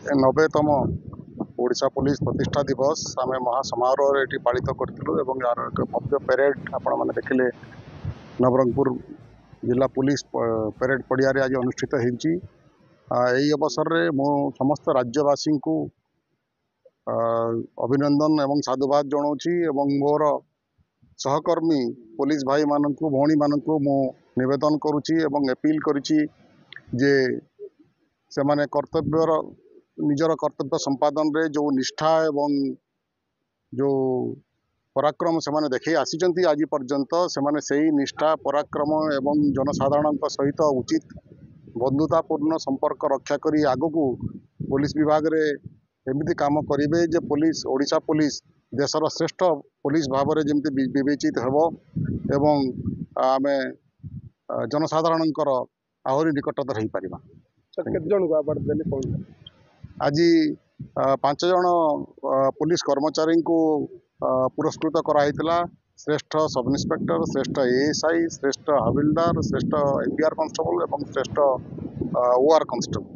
90तम Odisha police प्रतिष्ठा दिवस आम महासमारोह ये पालित करूँ और यार एक भव्य पेरेड आपण मैंने देखिले नवरंगपुर जिला पुलिस पेरेड पड़िया आज अनुष्ठित होती अवसर में मु समस्त राज्यवासी को अभिनंदन एवं साधुवाद जनाऊँ मोर सहकर्मी पुलिस भाई मानक भौणी मानक मु निवेदन करुच्ची अपील करुच्ची जे से माने कर्तव्यर निजर कर्तव्य संपादन रे जो निष्ठा एवं जो पराक्रम से माने देखी आसी आज पर्यंत से माने सही निष्ठा पराक्रम एवं जनसाधारण सहित उचित बंधुतापूर्ण संपर्क रक्षा करी आगो को पुलिस विभाग रे एमती काम करेंगे जे पुलिस ओडिशा पुलिस देशर श्रेष्ठ पुलिस भाव में जमी विवेचित हेब एवं आम जनसाधारणकर आहरी निकटतर हो पार। आज 5 जन पुलिस कर्मचारी को पुरस्कृत कराइला श्रेष्ठ सब इन्स्पेक्टर श्रेष्ठ एएसआई श्रेष्ठ हविलदार श्रेष्ठ एपीआर कांस्टेबल एवं श्रेष्ठ ओआर कांस्टेबल।